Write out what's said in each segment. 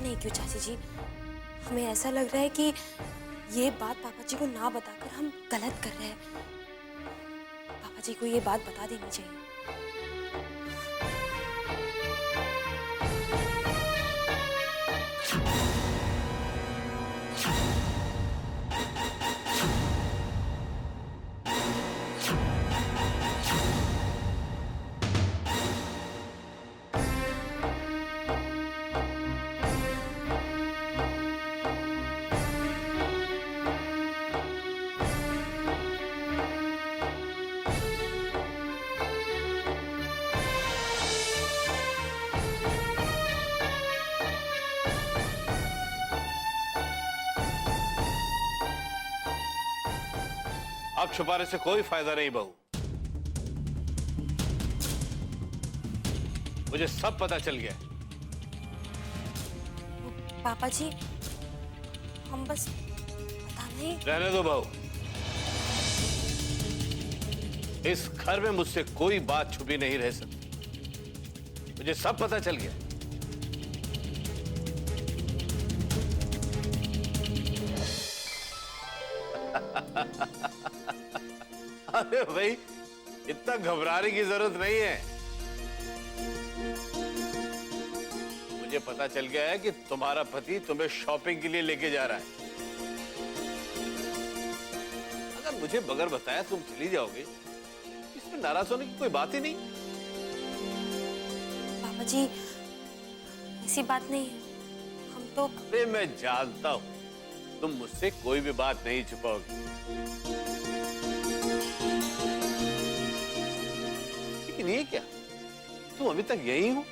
नहीं क्यों चाची जी, हमें ऐसा लग रहा है कि ये बात पापा जी को ना बताकर हम गलत कर रहे हैं। पापा जी को ये बात बता देनी चाहिए। अब छुपाने से कोई फायदा नहीं बहू, मुझे सब पता चल गया। पापा जी, हम बस पता नहीं। रहने दो बहू, इस घर में मुझसे कोई बात छुपी नहीं रह सकती, मुझे सब पता चल गया। अरे भाई, इतना घबराने की जरूरत नहीं है। मुझे पता चल गया है कि तुम्हारा पति तुम्हें शॉपिंग के लिए लेके जा रहा है। अगर मुझे बगैर बताया तुम चली जाओगे, इसमें नाराज होने की कोई बात ही नहीं। पापा जी, ऐसी बात नहीं है, हम तो। अरे मैं जानता हूं, तुम मुझसे कोई भी बात नहीं छुपाओगी। लेकिन ये क्या, तुम अभी तक यही हो,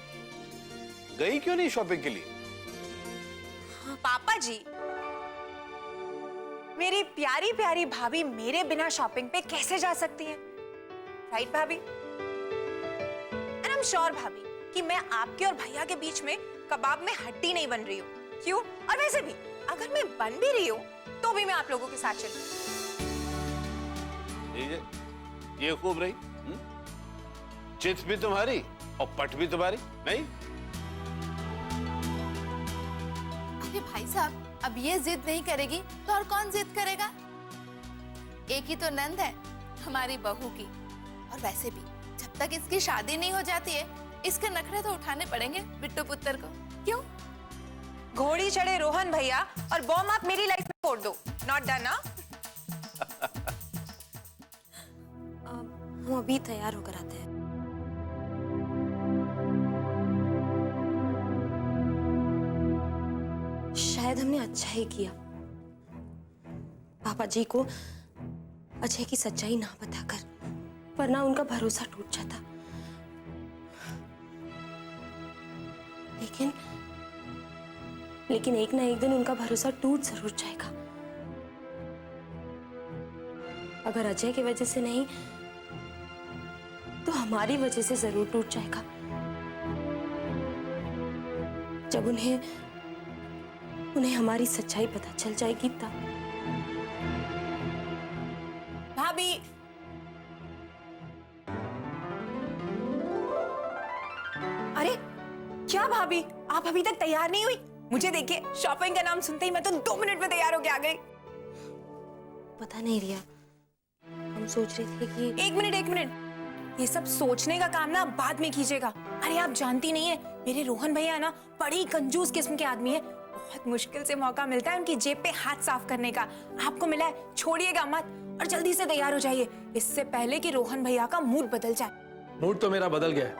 गई क्यों नहीं शॉपिंग के लिए? पापा जी, मेरी प्यारी प्यारी भाभी मेरे बिना शॉपिंग पे कैसे जा सकती है? राइट भाभी? एंड आई एम श्योर भाभी कि मैं आपके और भैया के बीच में कबाब में हड्डी नहीं बन रही हूँ। क्यों? और वैसे भी अगर मैं बन भी रही हूँ तो भी मैं आप लोगों के साथ चलूँ। ये खूब रही, चित भी तुम्हारी और पट भी तुम्हारी, नहीं? अरे भाई साहब, अब ये जिद नहीं करेगी तो और कौन जिद करेगा? एक ही तो नंद है हमारी बहू की, और वैसे भी जब तक इसकी शादी नहीं हो जाती है, इसके नखरे तो उठाने पड़ेंगे बिट्टू पुत्र को। क्यों? घोड़ी चढ़े रोहन भैया और बॉम्ब आप मेरी लाइफ में फोड़ दो। नॉट डन ना? हम अभी तैयार होकर आते हैं। शायद हमने अच्छा ही किया, पापा जी को अजय की सच्चाई ना बताकर, वरना उनका भरोसा टूट जाता। लेकिन एक ना एक दिन उनका भरोसा टूट जरूर जाएगा। अगर अजय की वजह से नहीं तो हमारी वजह से जरूर टूट जाएगा। जब उन्हें हमारी सच्चाई पता चल जाएगी तब। भाभी, अरे क्या भाभी, आप अभी तक तैयार नहीं हुई? मुझे देखिए, शॉपिंग का नाम सुनते ही मैं तो 2 मिनट में तैयार होके आ गई। पता नहीं रिया, हम सोच रहे थे कि। एक मिनट, ये सब सोचने का काम ना बाद में कीजिएगा। अरे आप जानती नहीं है, मेरे रोहन भैया ना बड़ी कंजूस किस्म के आदमी है। बहुत मुश्किल से मौका मिलता है उनकी जेब पे हाथ साफ करने का। आपको मिला है, छोड़िएगा मत और जल्दी से तैयार हो जाइए, इससे पहले कि रोहन भैया का मूड बदल जाए। मूड तो मेरा बदल गया है।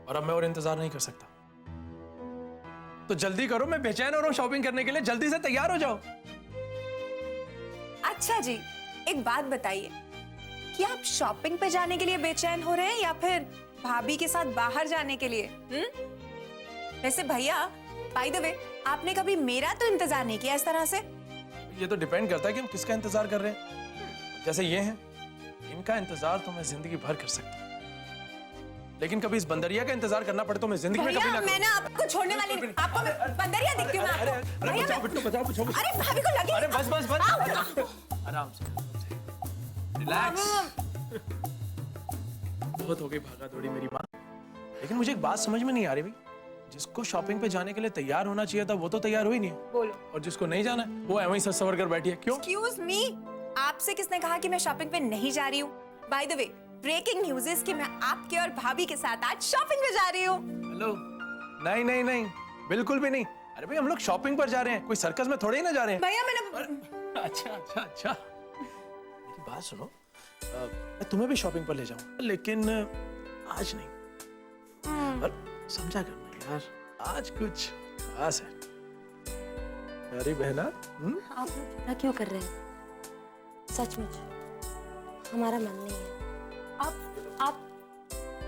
और अब मैं और इंतजार नहीं कर सकता, तो जल्दी करो, मैं बेचैन हो रहा हूं शॉपिंग करने के लिए। जल्दी से तैयार हो जाओ। अच्छा जी, एक बात बताइए कि आप शॉपिंग पे जाने के लिए बेचैन हो रहे हैं या फिर भाभी के साथ बाहर जाने के लिए? वैसे भैया, बाय द वे, आपने कभी मेरा तो इंतजार नहीं किया इस तरह से। ये तो डिपेंड करता है कि हम किसका इंतजार कर रहे हैं। जैसे ये हैं, इनका इंतजार तो मैं जिंदगी भर कर सकता हूं, लेकिन कभी इस बंदरिया का इंतजार करना पड़े तो मैं जिंदगी में कभी ना। मैं ना आपको छोड़ने वाली नहीं। आपको मैं बंदरिया दिखती हूं। अरे बचाओ बिट्टू, बचाओ। अरे भाभी को लगी। अरे बस आराम से। रिलैक्स। बहुत हो गई भागा दौड़ी मेरी माँ। लेकिन मुझे एक बात समझ में नहीं आ रही भाई, जिसको शॉपिंग पे जाने के लिए तैयार होना चाहिए था वो तो तैयार हो ही नहीं है, बोलो। और जिसको नहीं जाना है वो ऐਵੇਂ ही सच सवर कर बैठी है। क्यों? एक्सक्यूज मी, आपसे किसने कहा कि मैं शॉपिंग पे नहीं जा रही हूँ? By the way, breaking news is कि मैं आपके और भाभी के साथ आज शॉपिंग पे जा रही हूँ। हेलो, नहीं नहीं नहीं, बिल्कुल भी नहीं। अरे भाई हम लोग शॉपिंग पर जा रहे हैं, कोई सर्कस में थोड़े ही ना जा रहे हैं। भैया मैंने अच्छा अच्छा अच्छा, मेरी बात सुनो, मैं तुम्हें भी शॉपिंग पर ले जाऊंगा, लेकिन आज नहीं। और समझा करना यार, आज कुछ खास है। अरे बहना, आप लोग झगड़ा क्यों कर रहे हैं? सचमुच हमारा मन नहीं है। आप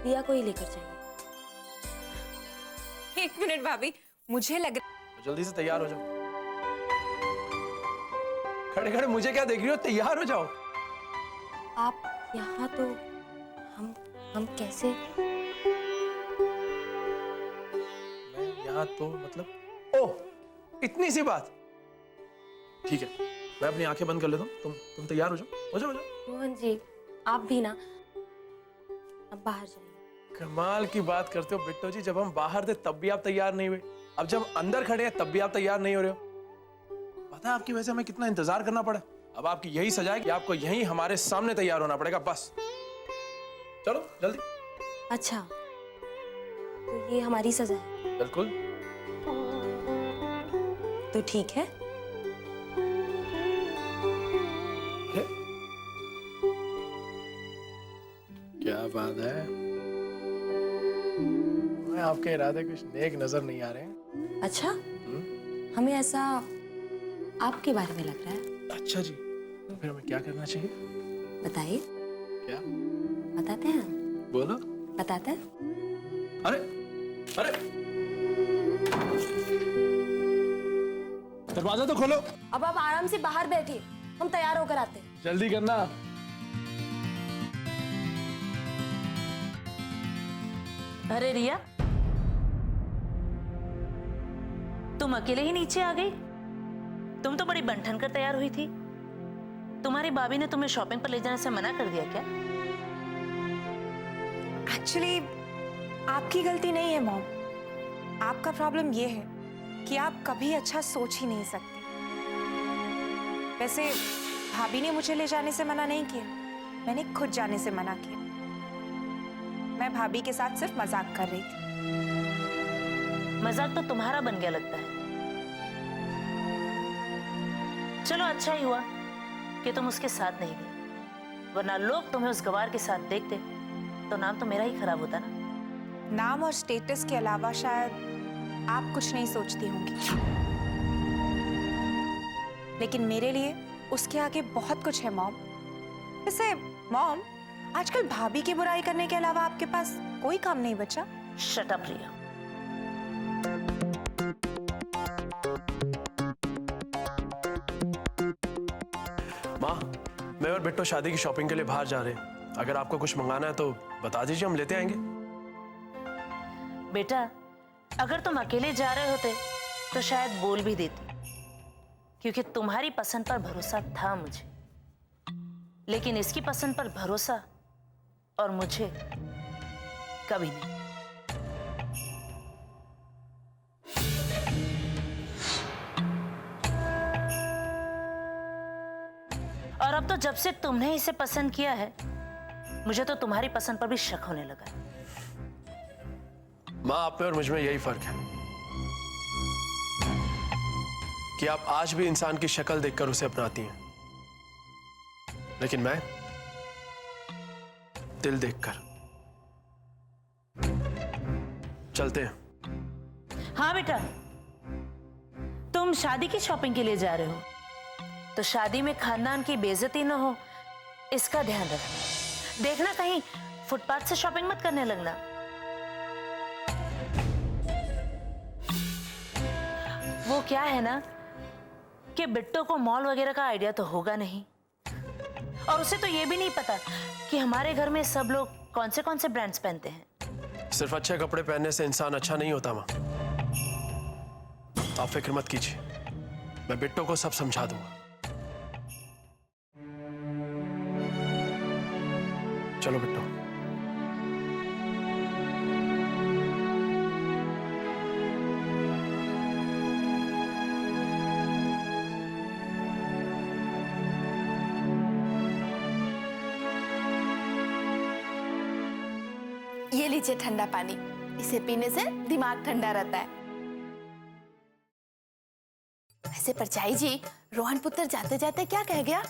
रिया को ही लेकर जाइए। एक मिनट भाभी, मुझे लग रहा तो जल्दी से तैयार हो जाओ। खड़े खड़े मुझे क्या देख रही हो? तैयार हो जाओ। आप यहाँ तो हम कैसे? मैं यहाँ तो मतलब, ओह इतनी सी बात। ठीक है, मैं अपनी आंखें बंद कर लेता हूँ, तुम तैयार हो जाओ, हो जाओ। रोहन जी, आप भी ना अब बाहर जाइए। कमाल की बात करते हो बिट्टो जी, जब हम बाहर थे तब भी आप तैयार नहीं हुए, अब जब अंदर खड़े हैं तब भी आप तैयार नहीं हो रहे हो। पता है आपकी वजह से हमें कितना इंतजार करना पड़ा। अब आपकी यही सजा है कि आपको यहीं हमारे सामने तैयार होना पड़ेगा, बस। चलो जल्दी। अच्छा, तो ये हमारी सजा है? बिल्कुल। तो ठीक है। क्या बात है, मैं आपके इरादे कुछ नेक नजर नहीं आ रहे हैं। अच्छा, हमें ऐसा आपके बारे में लग रहा है। अच्छा जी, तो फिर हमें क्या करना चाहिए? बताइए। क्या? बताते हैं। बोलो। बताते हैं। अरे अरे, दरवाजा तो खोलो। अब आप आराम से बाहर बैठिए, हम तैयार होकर आते हैं। जल्दी करना। अरे रिया, तुम अकेले ही नीचे आ गई? तुम तो बड़ी बनठन कर तैयार हुई थी। तुम्हारी भाभी ने तुम्हें शॉपिंग पर ले जाने से मना कर दिया क्या? एक्चुअली आपकी गलती नहीं है मॉम। आपका प्रॉब्लम ये है कि आप कभी अच्छा सोच ही नहीं सकते। वैसे भाभी ने मुझे ले जाने से मना नहीं किया, मैंने खुद जाने से मना किया। मैं भाभी के साथ सिर्फ मजाक कर रही थी। मजाक तो तुम्हारा बन गया लगता है। चलो अच्छा ही हुआ कि तुम उसके साथ नहीं गई, वरना लोग तुम्हें उस गवार के साथ देखते तो नाम तो मेरा ही खराब होता ना। नाम और स्टेटस के अलावा शायद आप कुछ नहीं सोचती होंगी, लेकिन मेरे लिए उसके आगे बहुत कुछ है मॉम। वैसे मॉम, आजकल भाभी की बुराई करने के अलावा आपके पास कोई काम नहीं बचा? शट अप रिया। माँ, मैं और बिट्टो शादी की शॉपिंग के लिए बाहर जा रहे हैं। अगर आपको कुछ मंगाना है तो बता दीजिए, हम लेते आएंगे। बेटा, अगर तुम अकेले जा रहे होते तो शायद बोल भी देती, क्योंकि तुम्हारी पसंद पर भरोसा था मुझे, लेकिन इसकी पसंद पर भरोसा और मुझे कभी नहीं। और अब तो जब से तुमने इसे पसंद किया है, मुझे तो तुम्हारी पसंद पर भी शक होने लगा है। माँ, आप में और मुझ में यही फर्क है कि आप आज भी इंसान की शक्ल देखकर उसे अपनाती हैं, लेकिन मैं दिल देखकर। चलते हैं। हाँ बेटा, तुम शादी की शॉपिंग के लिए जा रहे हो तो शादी में खानदान की बेइज्जती न हो, इसका ध्यान रखना। देखना कहीं फुटपाथ से शॉपिंग मत करने लगना। वो क्या है ना कि बिट्टो को मॉल वगैरह का आइडिया तो होगा नहीं, और उसे तो ये भी नहीं पता कि हमारे घर में सब लोग कौन से ब्रांड्स पहनते हैं। सिर्फ अच्छे कपड़े पहनने से इंसान अच्छा नहीं होता माँ। आप फिक्र मत कीजिए, मैं बिट्टो को सब समझा दूंगा। चलो बिट्टू। ये लीजिए ठंडा पानी, इसे पीने से दिमाग ठंडा रहता है। वैसे परछाई जी, रोहन पुत्र जाते जाते क्या कह गया?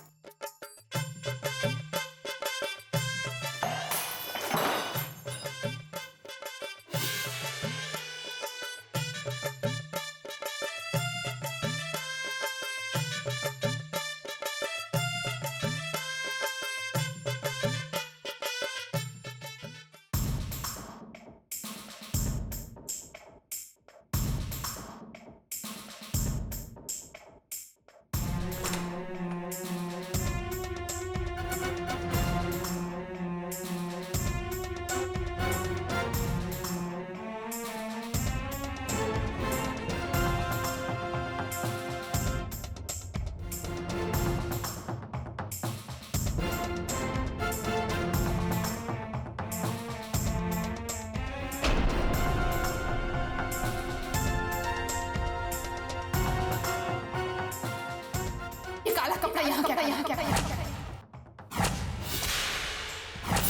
काला कपड़ा यहाँ क्या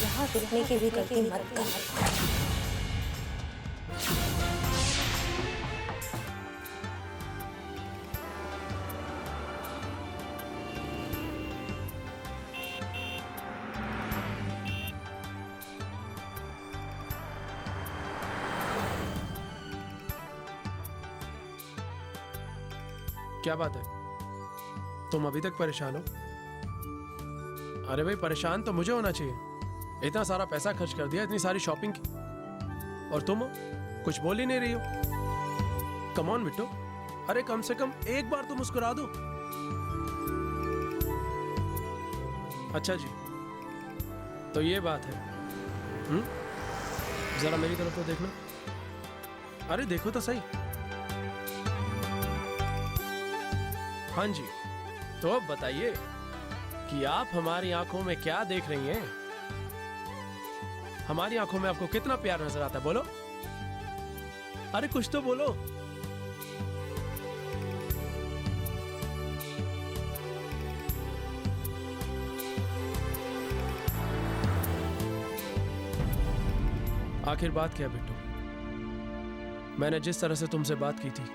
यहाँ दिखने की भी गलती मत कर। क्या बात है, तुम अभी तक परेशान हो? अरे भाई, परेशान तो मुझे होना चाहिए। इतना सारा पैसा खर्च कर दिया, इतनी सारी शॉपिंग की, और तुम कुछ बोल ही नहीं रही हो। कम ऑन बिट्टू, अरे कम से कम एक बार तो मुस्कुरा दो। अच्छा जी, तो ये बात है। जरा मेरी तरफ तो देखना। अरे देखो तो सही। हाँ जी, तो अब बताइए कि आप हमारी आंखों में क्या देख रही हैं? हमारी आंखों में आपको कितना प्यार नजर आता है, बोलो। अरे कुछ तो बोलो। आखिर बात क्या है बिट्टू? मैंने जिस तरह से तुमसे बात की थी,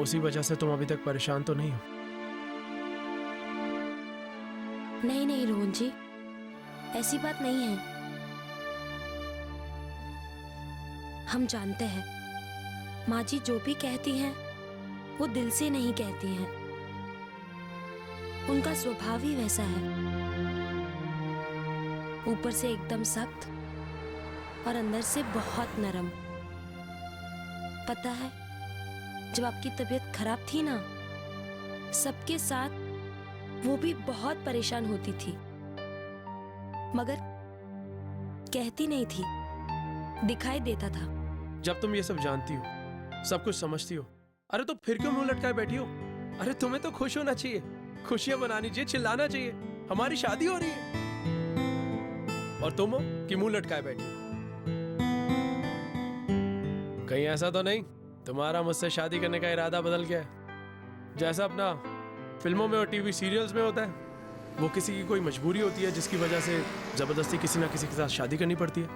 उसी वजह से तुम अभी तक परेशान तो नहीं हो? नहीं नहीं रोहन जी, ऐसी बात नहीं है। हम जानते हैं माँ जी जो भी कहती हैं वो दिल से नहीं कहती हैं। उनका स्वभाव ही वैसा है, ऊपर से एकदम सख्त और अंदर से बहुत नरम। पता है, जब आपकी तबीयत खराब थी ना, सबके साथ वो भी बहुत परेशान होती थी, मगर कहती नहीं थी, दिखाई देता था। जब तुम ये सब जानती हो, सब कुछ समझती हो, अरे तो फिर क्यों मुंह लटकाए बैठी हो? अरे तुम्हें तो खुश होना चाहिए, खुशियां मनानी चाहिए, चिल्लाना चाहिए। हमारी शादी हो रही है और तुम हो कि मुंह लटकाए बैठी हो। कहीं ऐसा तो नहीं तुम्हारा मुझसे शादी करने का इरादा बदल गया है, जैसा अपना फिल्मों में और टीवी सीरियल्स में होता है? वो किसी की कोई मजबूरी होती है जिसकी वजह से जबरदस्ती किसी ना किसी के साथ शादी करनी पड़ती है।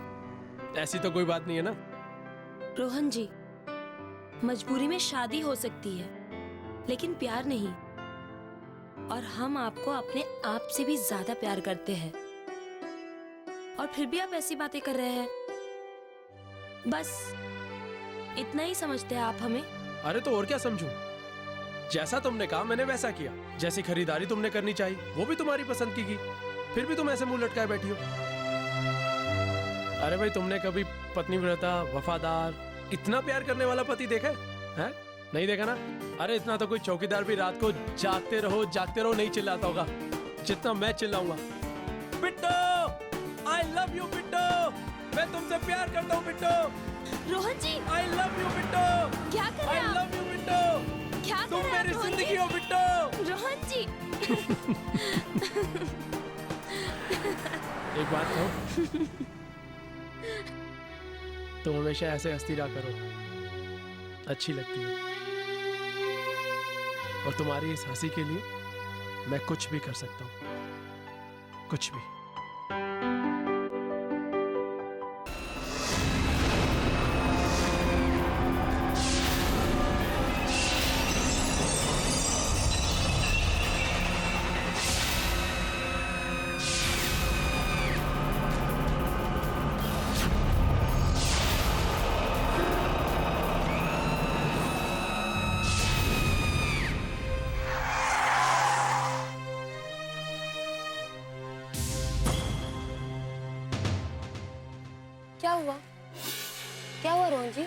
ऐसी तो कोई बात नहीं है ना? रोहन जी, मजबूरी में शादी हो सकती है, लेकिन प्यार नहीं। और हम आपको अपने आप से भी ज्यादा प्यार करते हैं, और फिर भी आप ऐसी बातें कर रहे हैं। बस इतना ही समझते हैं आप हमें? अरे तो और क्या समझूं? जैसा तुमने कहा मैंने वैसा किया। जैसी खरीदारी तुमने करनी चाहिए वो भी तुम्हारी पसंद की, फिर भी तुम ऐसे मुंह लटकाए बैठी हो। अरे भाई, तुमने कभी पत्नीव्रता, वफादार, इतना प्यार करने वाला पति देखा है? नहीं देखा ना? अरे इतना तो कोई चौकीदार भी रात को जागते रहो नहीं चिल्लाता होगा जितना मैं चिल्लाऊंगा। Bittu, I love you Bittu, मैं तुमसे प्यार करता हूँ Bittu. Rohan ji, I love you Bittu, क्या कर रहे आई हैं आप? लव यू बिट्टू, क्या कर तुम रहे हैं मेरी रोहन जिंदगी जी? हो बिट्टू। रोहन जी एक बात कहूं, तुम हमेशा ऐसे हंसती रहा करो, अच्छी लगती है। और तुम्हारी इस हंसी के लिए मैं कुछ भी कर सकता हूं, कुछ भी। क्या हुआ? क्या हुआ रोहन जी?